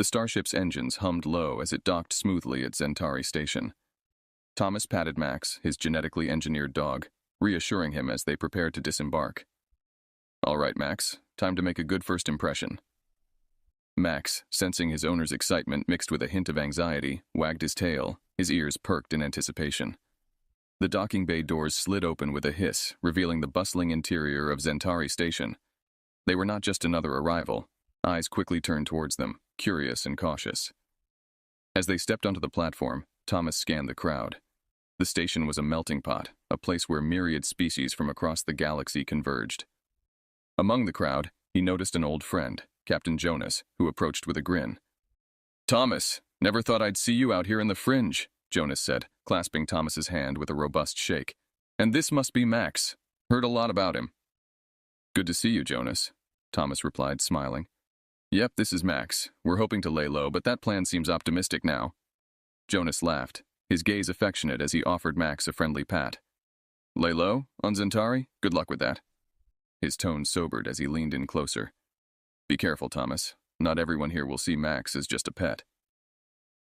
The starship's engines hummed low as it docked smoothly at Zentari Station. Thomas patted Max, his genetically engineered dog, reassuring him as they prepared to disembark. "All right, Max, time to make a good first impression." Max, sensing his owner's excitement mixed with a hint of anxiety, wagged his tail, his ears perked in anticipation. The docking bay doors slid open with a hiss, revealing the bustling interior of Zentari Station. They were not just another arrival. Eyes quickly turned towards them, curious and cautious. As they stepped onto the platform, Thomas scanned the crowd. The station was a melting pot, a place where myriad species from across the galaxy converged. Among the crowd, he noticed an old friend, Captain Jonas, who approached with a grin. "Thomas, never thought I'd see you out here in the fringe," Jonas said, clasping Thomas's hand with a robust shake. "And this must be Max. Heard a lot about him." "Good to see you, Jonas," Thomas replied, smiling. "Yep, this is Max. We're hoping to lay low, but that plan seems optimistic now." Jonas laughed, his gaze affectionate as he offered Max a friendly pat. "Lay low, on Zentari? Good luck with that." His tone sobered as he leaned in closer. "Be careful, Thomas. Not everyone here will see Max as just a pet."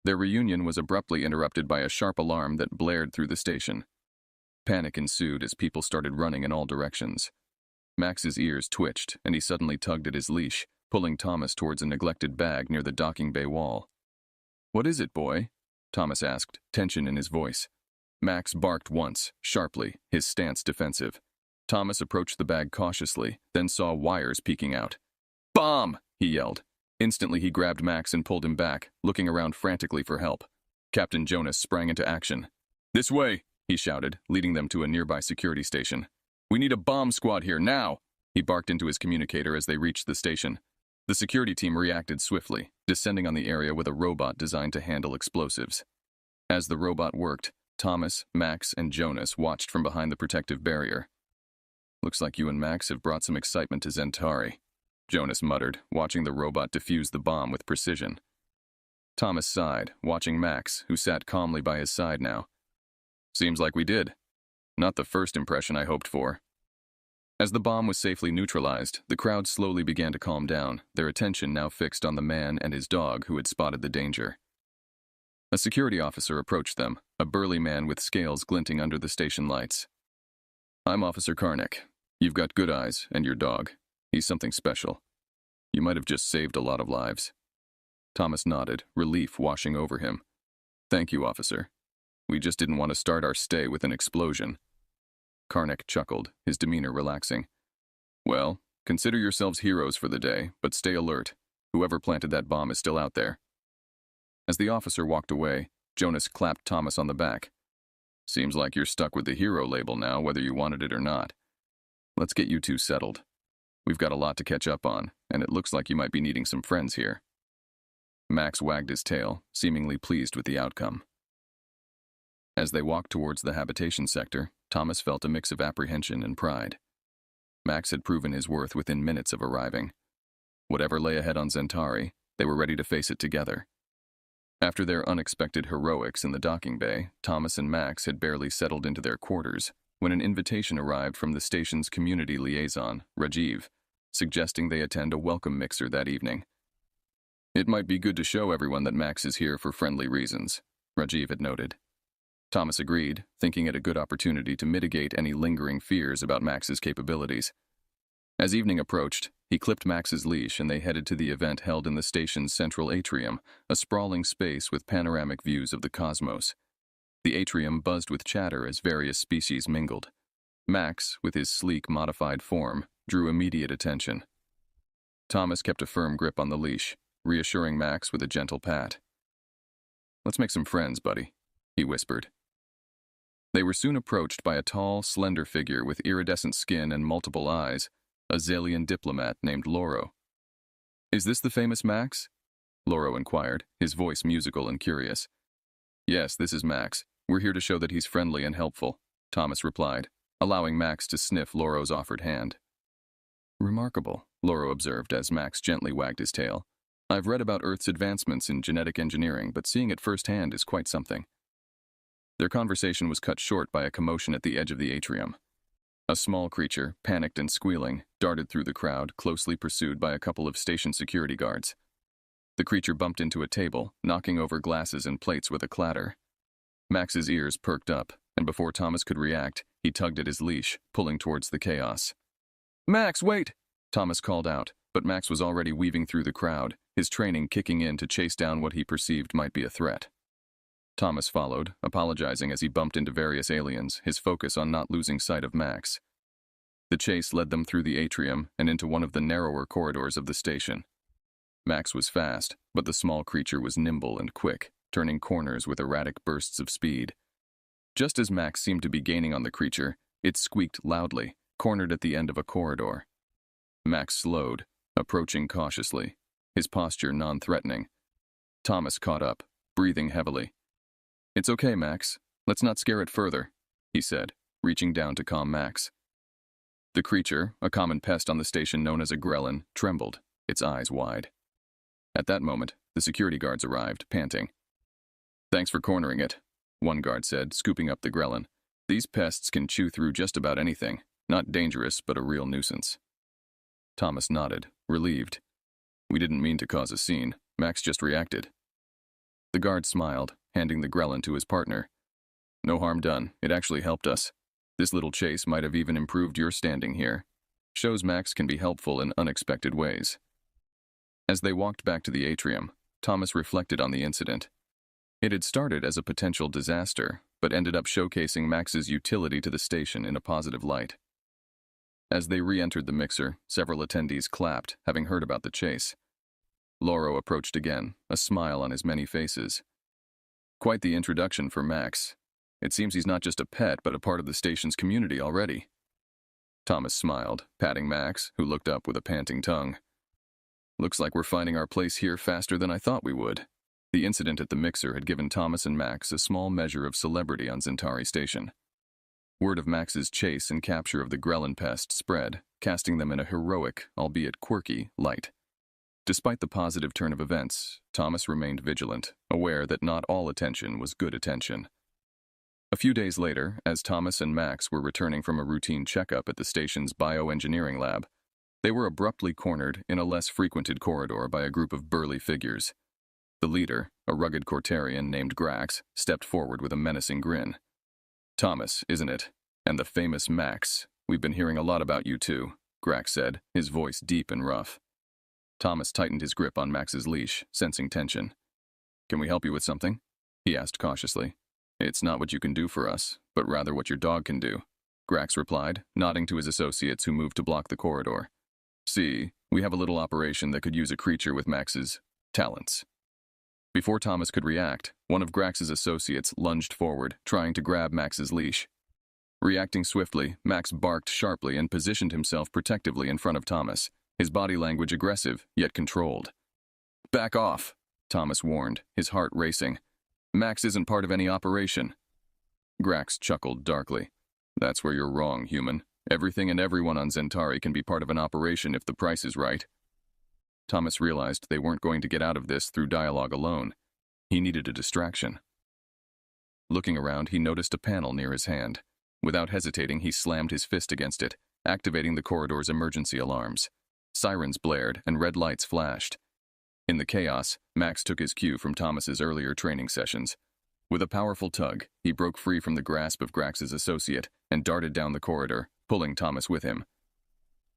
Their reunion was abruptly interrupted by a sharp alarm that blared through the station. Panic ensued as people started running in all directions. Max's ears twitched, and he suddenly tugged at his leash, pulling Thomas towards a neglected bag near the docking bay wall. "What is it, boy?" Thomas asked, tension in his voice. Max barked once, sharply, his stance defensive. Thomas approached the bag cautiously, then saw wires peeking out. "Bomb!" he yelled. Instantly he grabbed Max and pulled him back, looking around frantically for help. Captain Jonas sprang into action. "This way!" he shouted, leading them to a nearby security station. "We need a bomb squad here, now!" He barked into his communicator as they reached the station. The security team reacted swiftly, descending on the area with a robot designed to handle explosives. As the robot worked, Thomas, Max, and Jonas watched from behind the protective barrier. "Looks like you and Max have brought some excitement to Zentari," Jonas muttered, watching the robot defuse the bomb with precision. Thomas sighed, watching Max, who sat calmly by his side now. "Seems like we did. Not the first impression I hoped for." As the bomb was safely neutralized, the crowd slowly began to calm down, their attention now fixed on the man and his dog who had spotted the danger. A security officer approached them, a burly man with scales glinting under the station lights. "I'm Officer Karnik. You've got good eyes, and your dog. He's something special. You might have just saved a lot of lives." Thomas nodded, relief washing over him. "Thank you, officer. We just didn't want to start our stay with an explosion." Karnik chuckled, his demeanor relaxing. "Well, consider yourselves heroes for the day, but stay alert. Whoever planted that bomb is still out there." As the officer walked away, Jonas clapped Thomas on the back. "Seems like you're stuck with the hero label now, whether you wanted it or not. Let's get you two settled. We've got a lot to catch up on, and it looks like you might be needing some friends here." Max wagged his tail, seemingly pleased with the outcome. As they walked towards the habitation sector, Thomas felt a mix of apprehension and pride. Max had proven his worth within minutes of arriving. Whatever lay ahead on Zentari, they were ready to face it together. After their unexpected heroics in the docking bay, Thomas and Max had barely settled into their quarters when an invitation arrived from the station's community liaison, Rajiv, suggesting they attend a welcome mixer that evening. "It might be good to show everyone that Max is here for friendly reasons," Rajiv had noted. Thomas agreed, thinking it a good opportunity to mitigate any lingering fears about Max's capabilities. As evening approached, he clipped Max's leash and they headed to the event held in the station's central atrium, a sprawling space with panoramic views of the cosmos. The atrium buzzed with chatter as various species mingled. Max, with his sleek, modified form, drew immediate attention. Thomas kept a firm grip on the leash, reassuring Max with a gentle pat. "Let's make some friends, buddy," he whispered. They were soon approached by a tall, slender figure with iridescent skin and multiple eyes, a Zalian diplomat named Loro. "Is this the famous Max?" Loro inquired, his voice musical and curious. "Yes, this is Max. We're here to show that he's friendly and helpful," Thomas replied, allowing Max to sniff Loro's offered hand. "Remarkable," Loro observed as Max gently wagged his tail. "I've read about Earth's advancements in genetic engineering, but seeing it firsthand is quite something." Their conversation was cut short by a commotion at the edge of the atrium. A small creature, panicked and squealing, darted through the crowd, closely pursued by a couple of station security guards. The creature bumped into a table, knocking over glasses and plates with a clatter. Max's ears perked up, and before Thomas could react, he tugged at his leash, pulling towards the chaos. "Max, wait!" Thomas called out, but Max was already weaving through the crowd, his training kicking in to chase down what he perceived might be a threat. Thomas followed, apologizing as he bumped into various aliens, his focus on not losing sight of Max. The chase led them through the atrium and into one of the narrower corridors of the station. Max was fast, but the small creature was nimble and quick, turning corners with erratic bursts of speed. Just as Max seemed to be gaining on the creature, it squeaked loudly, cornered at the end of a corridor. Max slowed, approaching cautiously, his posture non-threatening. Thomas caught up, breathing heavily. "It's okay, Max. Let's not scare it further," he said, reaching down to calm Max. The creature, a common pest on the station known as a grelin, trembled, its eyes wide. At that moment, the security guards arrived, panting. "Thanks for cornering it," one guard said, scooping up the grelin. "These pests can chew through just about anything. Not dangerous, but a real nuisance." Thomas nodded, relieved. "We didn't mean to cause a scene. Max just reacted." The guard smiled, handing the grelin to his partner. "No harm done. It actually helped us. This little chase might have even improved your standing here. Shows Max can be helpful in unexpected ways." As they walked back to the atrium, Thomas reflected on the incident. It had started as a potential disaster, but ended up showcasing Max's utility to the station in a positive light. As they re-entered the mixer, several attendees clapped, having heard about the chase. Loro approached again, a smile on his many faces. "Quite the introduction for Max. It seems he's not just a pet, but a part of the station's community already." Thomas smiled, patting Max, who looked up with a panting tongue. "Looks like we're finding our place here faster than I thought we would." The incident at the mixer had given Thomas and Max a small measure of celebrity on Centauri Station. Word of Max's chase and capture of the grelin pest spread, casting them in a heroic, albeit quirky, light. Despite the positive turn of events, Thomas remained vigilant, aware that not all attention was good attention. A few days later, as Thomas and Max were returning from a routine checkup at the station's bioengineering lab, they were abruptly cornered in a less frequented corridor by a group of burly figures. The leader, a rugged Cortarian named Grax, stepped forward with a menacing grin. "Thomas, isn't it? And the famous Max. We've been hearing a lot about you two," Grax said, his voice deep and rough. Thomas tightened his grip on Max's leash, sensing tension. "Can we help you with something?" he asked cautiously. "It's not what you can do for us, but rather what your dog can do," Grax replied, nodding to his associates who moved to block the corridor. "See, we have a little operation that could use a creature with Max's talents." Before Thomas could react, one of Grax's associates lunged forward, trying to grab Max's leash. Reacting swiftly, Max barked sharply and positioned himself protectively in front of Thomas, his body language aggressive, yet controlled. "Back off," Thomas warned, his heart racing. "Max isn't part of any operation." Grax chuckled darkly. "That's where you're wrong, human. Everything and everyone on Centauri can be part of an operation if the price is right." Thomas realized they weren't going to get out of this through dialogue alone. He needed a distraction. Looking around, he noticed a panel near his hand. Without hesitating, he slammed his fist against it, activating the corridor's emergency alarms. Sirens blared and red lights flashed. In the chaos, Max took his cue from Thomas's earlier training sessions. With a powerful tug, he broke free from the grasp of Grax's associate and darted down the corridor, pulling Thomas with him.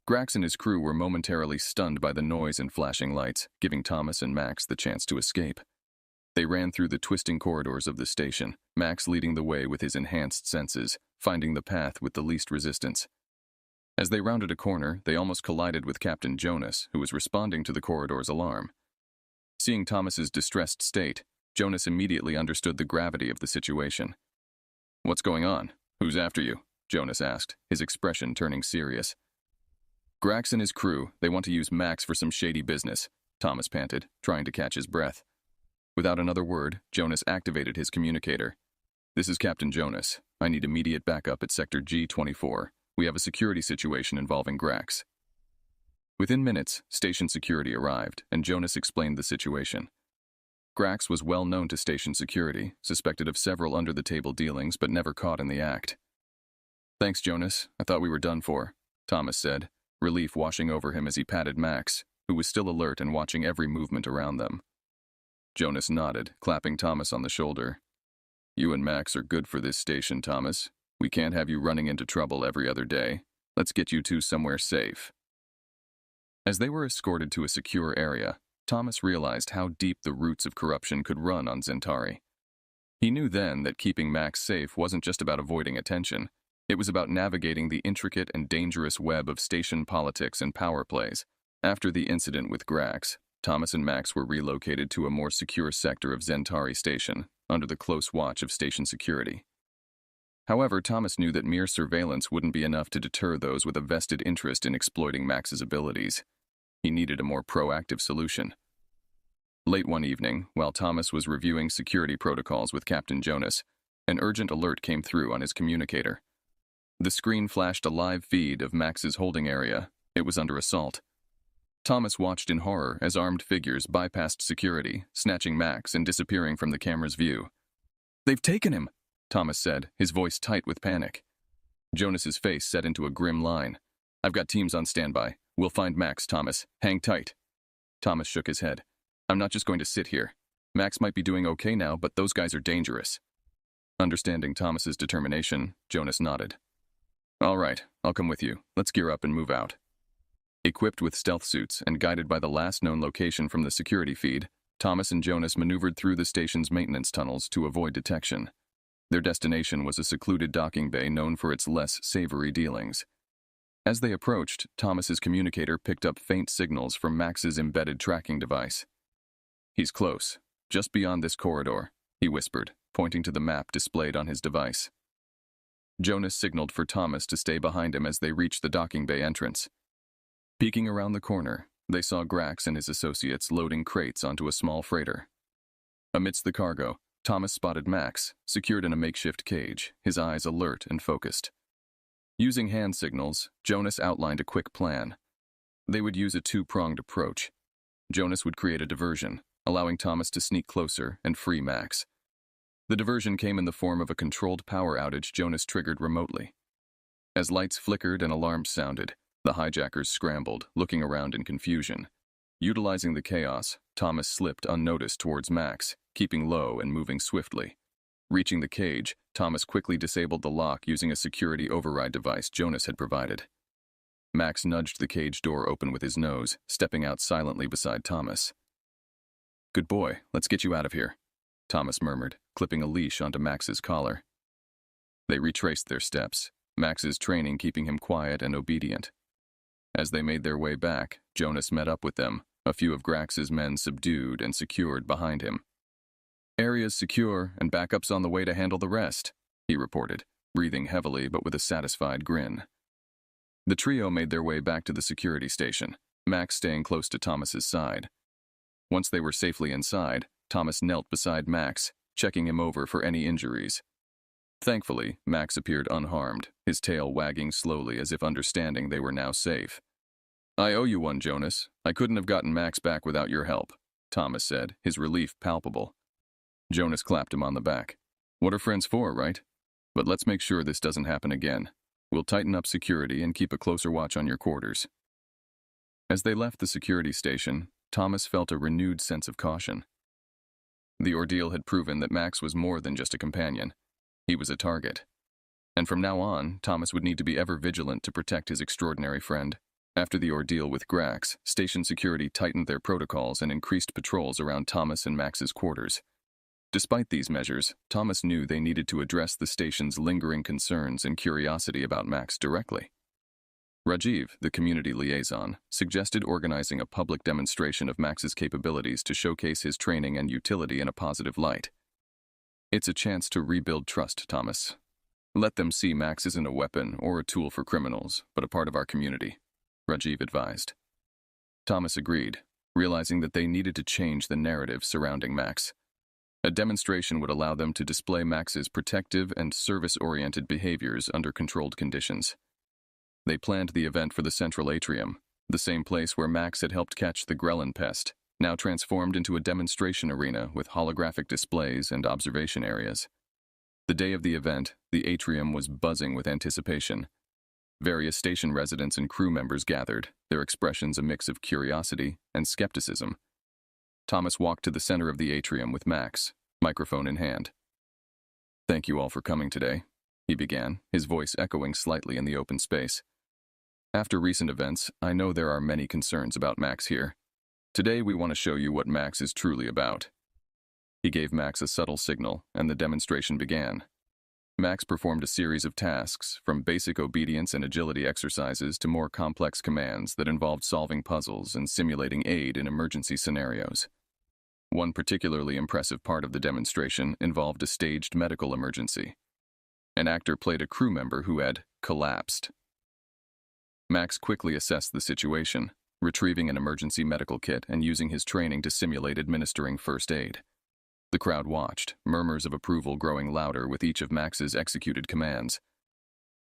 Grax and his crew were momentarily stunned by the noise and flashing lights, giving Thomas and Max the chance to escape. They ran through the twisting corridors of the station, Max leading the way with his enhanced senses, finding the path with the least resistance. As they rounded a corner, they almost collided with Captain Jonas, who was responding to the corridor's alarm. Seeing Thomas's distressed state, Jonas immediately understood the gravity of the situation. "What's going on? Who's after you?" Jonas asked, his expression turning serious. "Grax and his crew, they want to use Max for some shady business," Thomas panted, trying to catch his breath. Without another word, Jonas activated his communicator. "This is Captain Jonas. I need immediate backup at Sector G24. We have a security situation involving Grax." Within minutes, station security arrived, and Jonas explained the situation. Grax was well known to station security, suspected of several under-the-table dealings but never caught in the act. "Thanks, Jonas. I thought we were done for," Thomas said, relief washing over him as he patted Max, who was still alert and watching every movement around them. Jonas nodded, clapping Thomas on the shoulder. You and Max are good for this station, Thomas. We can't have you running into trouble every other day. Let's get you two somewhere safe. As they were escorted to a secure area, Thomas realized how deep the roots of corruption could run on Centauri. He knew then that keeping Max safe wasn't just about avoiding attention. It was about navigating the intricate and dangerous web of station politics and power plays. After the incident with Grax, Thomas and Max were relocated to a more secure sector of Centauri Station, under the close watch of station security. However, Thomas knew that mere surveillance wouldn't be enough to deter those with a vested interest in exploiting Max's abilities. He needed a more proactive solution. Late one evening, while Thomas was reviewing security protocols with Captain Jonas, an urgent alert came through on his communicator. The screen flashed a live feed of Max's holding area. It was under assault. Thomas watched in horror as armed figures bypassed security, snatching Max and disappearing from the camera's view. "They've taken him," Thomas said, his voice tight with panic. Jonas's face set into a grim line. "I've got teams on standby. We'll find Max, Thomas. Hang tight." Thomas shook his head. "I'm not just going to sit here. Max might be doing okay now, but those guys are dangerous." Understanding Thomas's determination, Jonas nodded. "All right, I'll come with you. Let's gear up and move out." Equipped with stealth suits and guided by the last known location from the security feed, Thomas and Jonas maneuvered through the station's maintenance tunnels to avoid detection. Their destination was a secluded docking bay known for its less savory dealings. As they approached, Thomas's communicator picked up faint signals from Max's embedded tracking device. "He's close, just beyond this corridor," he whispered, pointing to the map displayed on his device. Jonas signaled for Thomas to stay behind him as they reached the docking bay entrance. Peeking around the corner, they saw Grax and his associates loading crates onto a small freighter. Amidst the cargo, Thomas spotted Max, secured in a makeshift cage, his eyes alert and focused. Using hand signals, Jonas outlined a quick plan. They would use a two-pronged approach. Jonas would create a diversion, allowing Thomas to sneak closer and free Max. The diversion came in the form of a controlled power outage Jonas triggered remotely. As lights flickered and alarms sounded, the hijackers scrambled, looking around in confusion. Utilizing the chaos, Thomas slipped unnoticed towards Max, keeping low and moving swiftly. Reaching the cage, Thomas quickly disabled the lock using a security override device Jonas had provided. Max nudged the cage door open with his nose, stepping out silently beside Thomas. "Good boy, let's get you out of here," Thomas murmured, clipping a leash onto Max's collar. They retraced their steps, Max's training keeping him quiet and obedient. As they made their way back, Jonas met up with them, a few of Grax's men subdued and secured behind him. "Area's secure and backup's on the way to handle the rest," he reported, breathing heavily but with a satisfied grin. The trio made their way back to the security station, Max staying close to Thomas's side. Once they were safely inside, Thomas knelt beside Max, checking him over for any injuries. Thankfully, Max appeared unharmed, his tail wagging slowly as if understanding they were now safe. "I owe you one, Jonas. I couldn't have gotten Max back without your help," Thomas said, his relief palpable. Jonas clapped him on the back. "What are friends for, right? But let's make sure this doesn't happen again. We'll tighten up security and keep a closer watch on your quarters." As they left the security station, Thomas felt a renewed sense of caution. The ordeal had proven that Max was more than just a companion. He was a target. And from now on, Thomas would need to be ever vigilant to protect his extraordinary friend. After the ordeal with Grax, station security tightened their protocols and increased patrols around Thomas and Max's quarters. Despite these measures, Thomas knew they needed to address the station's lingering concerns and curiosity about Max directly. Rajiv, the community liaison, suggested organizing a public demonstration of Max's capabilities to showcase his training and utility in a positive light. "It's a chance to rebuild trust, Thomas. Let them see Max isn't a weapon or a tool for criminals, but a part of our community," Rajiv advised. Thomas agreed, realizing that they needed to change the narrative surrounding Max. A demonstration would allow them to display Max's protective and service-oriented behaviors under controlled conditions. They planned the event for the central atrium, the same place where Max had helped catch the Grelin pest, now transformed into a demonstration arena with holographic displays and observation areas. The day of the event, the atrium was buzzing with anticipation. Various station residents and crew members gathered, their expressions a mix of curiosity and skepticism. Thomas walked to the center of the atrium with Max, microphone in hand. "Thank you all for coming today," he began, his voice echoing slightly in the open space. "After recent events, I know there are many concerns about Max here. Today we want to show you what Max is truly about." He gave Max a subtle signal, and the demonstration began. Max performed a series of tasks, from basic obedience and agility exercises to more complex commands that involved solving puzzles and simulating aid in emergency scenarios. One particularly impressive part of the demonstration involved a staged medical emergency. An actor played a crew member who had collapsed. Max quickly assessed the situation, retrieving an emergency medical kit and using his training to simulate administering first aid. The crowd watched, murmurs of approval growing louder with each of Max's executed commands.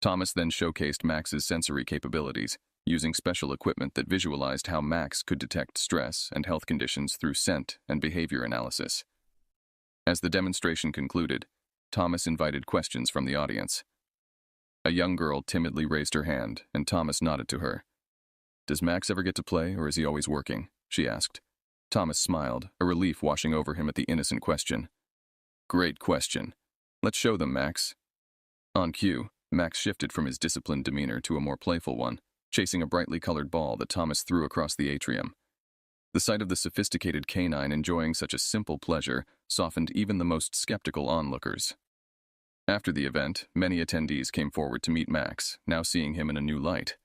Thomas then showcased Max's sensory capabilities, using special equipment that visualized how Max could detect stress and health conditions through scent and behavior analysis. As the demonstration concluded, Thomas invited questions from the audience. A young girl timidly raised her hand, and Thomas nodded to her. "Does Max ever get to play, or is he always working?" she asked. Thomas smiled, a relief washing over him at the innocent question. "Great question. Let's show them, Max." On cue, Max shifted from his disciplined demeanor to a more playful one, chasing a brightly colored ball that Thomas threw across the atrium. The sight of the sophisticated canine enjoying such a simple pleasure softened even the most skeptical onlookers. After the event, many attendees came forward to meet Max, now seeing him in a new light.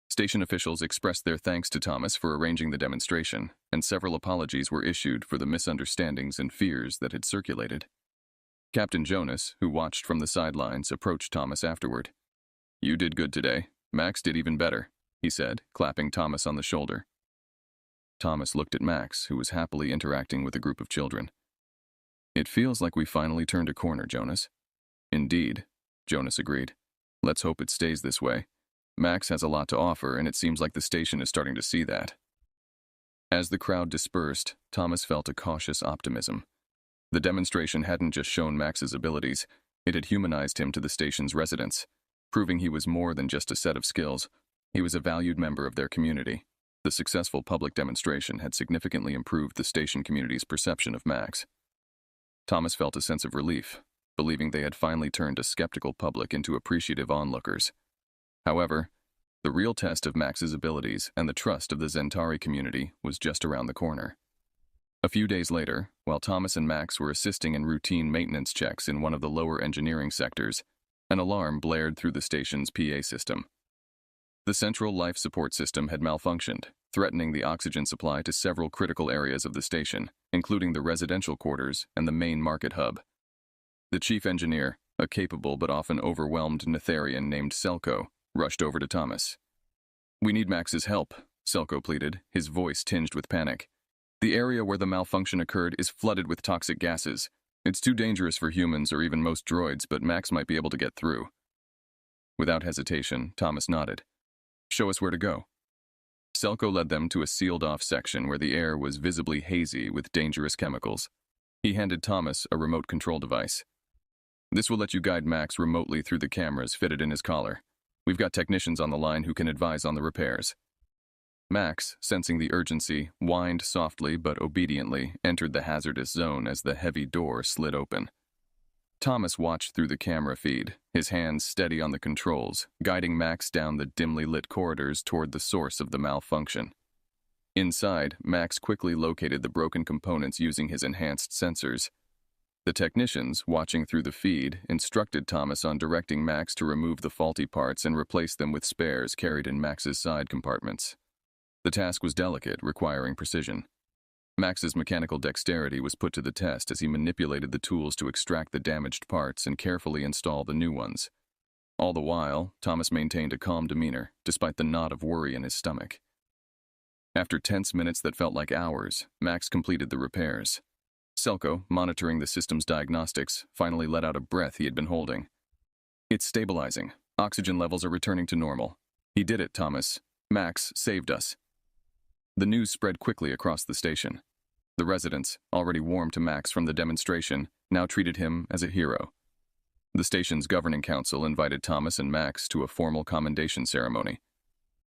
Station officials expressed their thanks to Thomas for arranging the demonstration, and several apologies were issued for the misunderstandings and fears that had circulated. Captain Jonas, who watched from the sidelines, approached Thomas afterward. "You did good today. Max did even better," he said, clapping Thomas on the shoulder. Thomas looked at Max, who was happily interacting with a group of children. "It feels like we finally turned a corner, Jonas." "Indeed," Jonas agreed. "Let's hope it stays this way. Max has a lot to offer, and it seems like the station is starting to see that." As the crowd dispersed, Thomas felt a cautious optimism. The demonstration hadn't just shown Max's abilities, it had humanized him to the station's residents, proving he was more than just a set of skills. He was a valued member of their community. The successful public demonstration had significantly improved the station community's perception of Max. Thomas felt a sense of relief, believing they had finally turned a skeptical public into appreciative onlookers. However, the real test of Max's abilities and the trust of the Zentari community was just around the corner. A few days later, while Thomas and Max were assisting in routine maintenance checks in one of the lower engineering sectors, an alarm blared through the station's PA system. The central life support system had malfunctioned, threatening the oxygen supply to several critical areas of the station, including the residential quarters and the main market hub. The chief engineer, a capable but often overwhelmed Netherian named Selko, rushed over to Thomas. "We need Max's help," Selko pleaded, his voice tinged with panic. "The area where the malfunction occurred is flooded with toxic gases. It's too dangerous for humans or even most droids, but Max might be able to get through." Without hesitation, Thomas nodded. "Show us where to go." Selko led them to a sealed-off section where the air was visibly hazy with dangerous chemicals. He handed Thomas a remote control device. "This will let you guide Max remotely through the cameras fitted in his collar. We've got technicians on the line who can advise on the repairs." Max, sensing the urgency, whined softly but obediently, entered the hazardous zone as the heavy door slid open. Thomas watched through the camera feed, his hands steady on the controls, guiding Max down the dimly lit corridors toward the source of the malfunction. Inside, Max quickly located the broken components using his enhanced sensors. The technicians, watching through the feed, instructed Thomas on directing Max to remove the faulty parts and replace them with spares carried in Max's side compartments. The task was delicate, requiring precision. Max's mechanical dexterity was put to the test as he manipulated the tools to extract the damaged parts and carefully install the new ones. All the while, Thomas maintained a calm demeanor, despite the knot of worry in his stomach. After tense minutes that felt like hours, Max completed the repairs. Selko, monitoring the system's diagnostics, finally let out a breath he had been holding. "It's stabilizing. Oxygen levels are returning to normal. He did it, Thomas. Max saved us." The news spread quickly across the station. The residents, already warm to Max from the demonstration, now treated him as a hero. The station's governing council invited Thomas and Max to a formal commendation ceremony.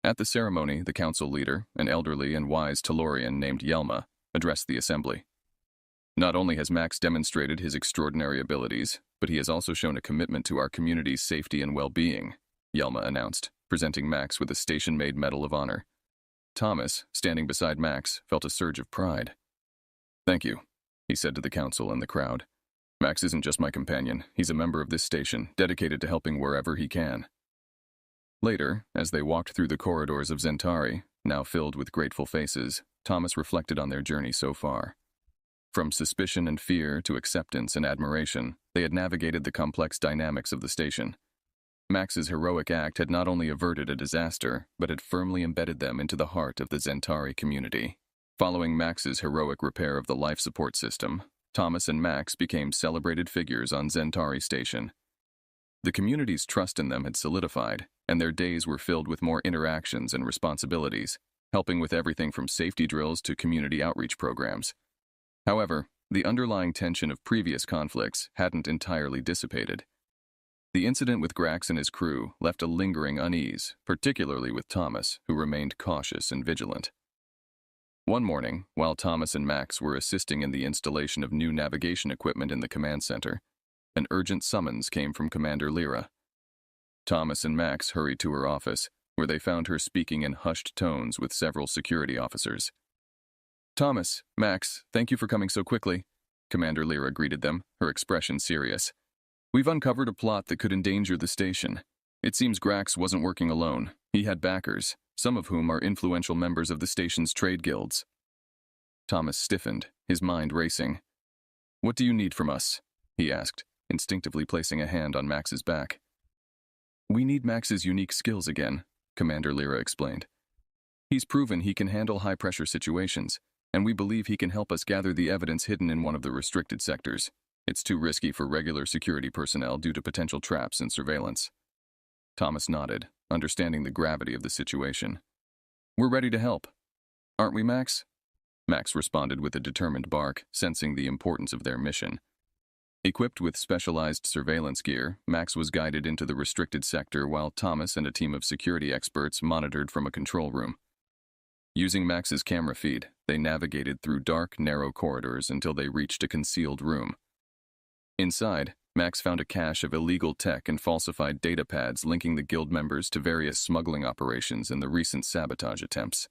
At the ceremony, the council leader, an elderly and wise Tellurian named Yelma, addressed the assembly. Not only has Max demonstrated his extraordinary abilities, but he has also shown a commitment to our community's safety and well-being, Yelma announced, presenting Max with a station-made Medal of Honor. Thomas, standing beside Max, felt a surge of pride. "Thank you," he said to the council and the crowd. "Max isn't just my companion, he's a member of this station, dedicated to helping wherever he can." Later, as they walked through the corridors of Zentari, now filled with grateful faces, Thomas reflected on their journey so far. From suspicion and fear to acceptance and admiration, they had navigated the complex dynamics of the station. Max's heroic act had not only averted a disaster, but had firmly embedded them into the heart of the Zentari community. Following Max's heroic repair of the life support system, Thomas and Max became celebrated figures on Zentari Station. The community's trust in them had solidified, and their days were filled with more interactions and responsibilities, helping with everything from safety drills to community outreach programs. However, the underlying tension of previous conflicts hadn't entirely dissipated. The incident with Grax and his crew left a lingering unease, particularly with Thomas, who remained cautious and vigilant. One morning, while Thomas and Max were assisting in the installation of new navigation equipment in the command center, an urgent summons came from Commander Lyra. Thomas and Max hurried to her office, where they found her speaking in hushed tones with several security officers. "Thomas, Max, thank you for coming so quickly," Commander Lyra greeted them, her expression serious. "We've uncovered a plot that could endanger the station. It seems Grax wasn't working alone. He had backers, some of whom are influential members of the station's trade guilds." Thomas stiffened, his mind racing. "What do you need from us?" he asked, instinctively placing a hand on Max's back. "We need Max's unique skills again," Commander Lyra explained. "He's proven he can handle high-pressure situations, and we believe he can help us gather the evidence hidden in one of the restricted sectors. It's too risky for regular security personnel due to potential traps and surveillance." Thomas nodded, understanding the gravity of the situation. "We're ready to help. Aren't we, Max?" Max responded with a determined bark, sensing the importance of their mission. Equipped with specialized surveillance gear, Max was guided into the restricted sector while Thomas and a team of security experts monitored from a control room. Using Max's camera feed, they navigated through dark, narrow corridors until they reached a concealed room. Inside, Max found a cache of illegal tech and falsified data pads linking the guild members to various smuggling operations and the recent sabotage attempts.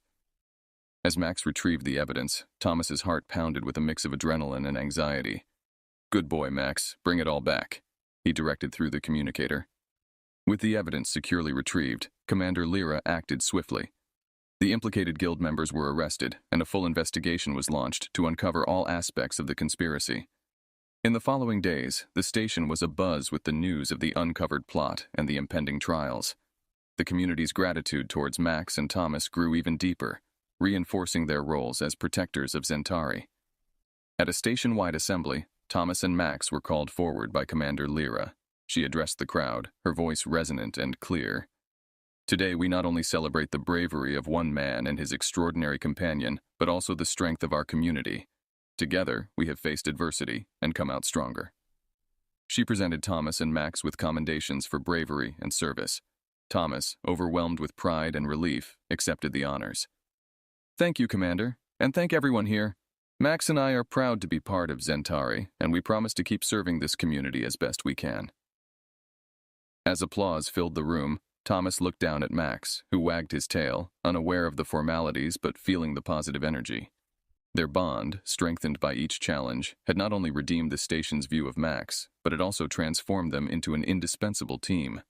As Max retrieved the evidence, Thomas's heart pounded with a mix of adrenaline and anxiety. "Good boy, Max. Bring it all back," he directed through the communicator. With the evidence securely retrieved, Commander Lyra acted swiftly. The implicated guild members were arrested, and a full investigation was launched to uncover all aspects of the conspiracy. In the following days, the station was abuzz with the news of the uncovered plot and the impending trials. The community's gratitude towards Max and Thomas grew even deeper, reinforcing their roles as protectors of Zentari. At a station-wide assembly, Thomas and Max were called forward by Commander Lyra. She addressed the crowd, her voice resonant and clear. "Today we not only celebrate the bravery of one man and his extraordinary companion, but also the strength of our community. Together, we have faced adversity and come out stronger." She presented Thomas and Max with commendations for bravery and service. Thomas, overwhelmed with pride and relief, accepted the honors. "Thank you, Commander, and thank everyone here. Max and I are proud to be part of Zentari, and we promise to keep serving this community as best we can." As applause filled the room, Thomas looked down at Max, who wagged his tail, unaware of the formalities but feeling the positive energy. Their bond, strengthened by each challenge, had not only redeemed the station's view of Max, but it also transformed them into an indispensable team.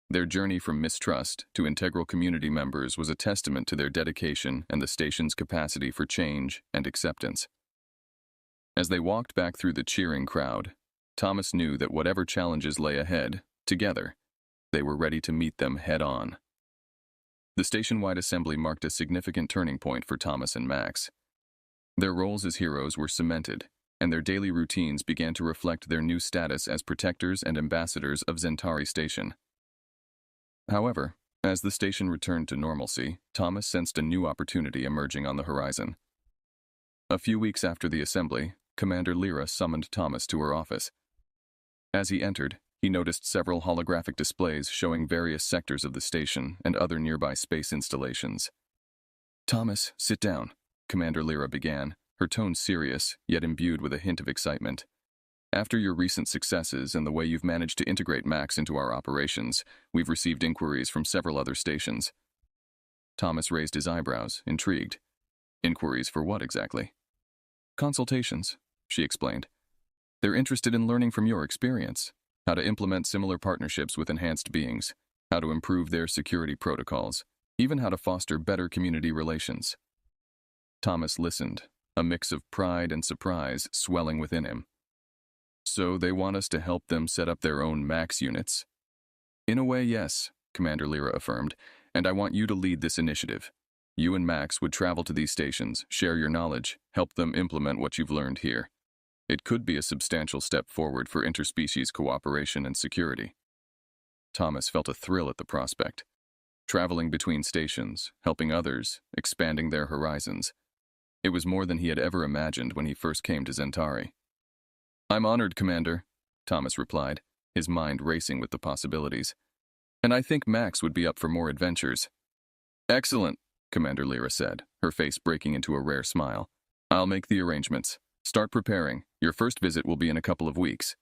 Their journey from mistrust to integral community members was a testament to their dedication and the station's capacity for change and acceptance. As they walked back through the cheering crowd, Thomas knew that whatever challenges lay ahead, together, they were ready to meet them head-on. The station-wide assembly marked a significant turning point for Thomas and Max. Their roles as heroes were cemented, and their daily routines began to reflect their new status as protectors and ambassadors of Zentari Station. However, as the station returned to normalcy, Thomas sensed a new opportunity emerging on the horizon. A few weeks after the assembly, Commander Lyra summoned Thomas to her office. As he entered, he noticed several holographic displays showing various sectors of the station and other nearby space installations. "Thomas, sit down," Commander Lyra began, her tone serious, yet imbued with a hint of excitement. After your recent successes and the way you've managed to integrate Max into our operations, we've received inquiries from several other stations. Thomas raised his eyebrows, intrigued. Inquiries for what exactly? Consultations, she explained. They're interested in learning from your experience, how to implement similar partnerships with enhanced beings, how to improve their security protocols, even how to foster better community relations. Thomas listened, a mix of pride and surprise swelling within him. So they want us to help them set up their own Max units? In a way, yes, Commander Lyra affirmed, and I want you to lead this initiative. You and Max would travel to these stations, share your knowledge, help them implement what you've learned here. It could be a substantial step forward for interspecies cooperation and security. Thomas felt a thrill at the prospect. Traveling between stations, helping others, expanding their horizons. It was more than he had ever imagined when he first came to Zentari. I'm honored, Commander, Thomas replied, his mind racing with the possibilities. And I think Max would be up for more adventures. Excellent, Commander Lyra said, her face breaking into a rare smile. I'll make the arrangements. Start preparing. Your first visit will be in a couple of weeks.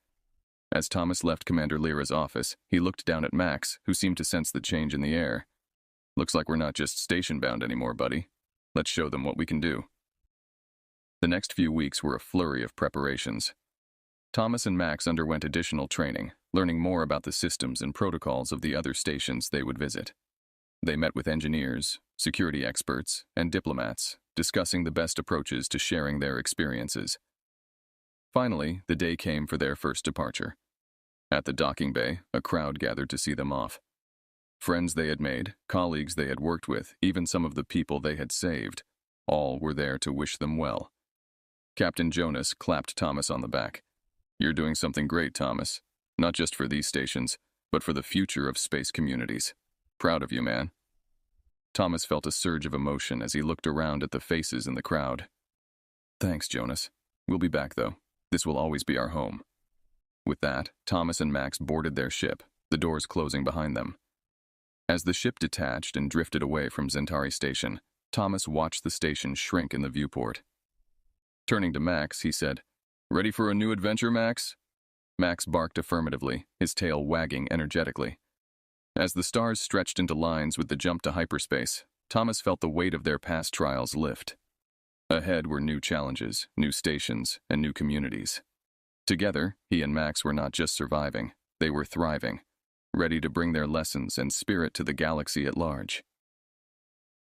As Thomas left Commander Lyra's office, he looked down at Max, who seemed to sense the change in the air. Looks like we're not just station-bound anymore, buddy. Let's show them what we can do. The next few weeks were a flurry of preparations. Thomas and Max underwent additional training, learning more about the systems and protocols of the other stations they would visit. They met with engineers, security experts, and diplomats, discussing the best approaches to sharing their experiences. Finally, the day came for their first departure. At the docking bay, a crowd gathered to see them off. Friends they had made, colleagues they had worked with, even some of the people they had saved, all were there to wish them well. Captain Jonas clapped Thomas on the back. You're doing something great, Thomas. Not just for these stations, but for the future of space communities. Proud of you, man. Thomas felt a surge of emotion as he looked around at the faces in the crowd. Thanks, Jonas. We'll be back, though. This will always be our home. With that, Thomas and Max boarded their ship, the doors closing behind them. As the ship detached and drifted away from Zentari Station, Thomas watched the station shrink in the viewport. Turning to Max, he said, Ready for a new adventure, Max? Max barked affirmatively, his tail wagging energetically. As the stars stretched into lines with the jump to hyperspace, Thomas felt the weight of their past trials lift. Ahead were new challenges, new stations, and new communities. Together, he and Max were not just surviving, they were thriving, ready to bring their lessons and spirit to the galaxy at large.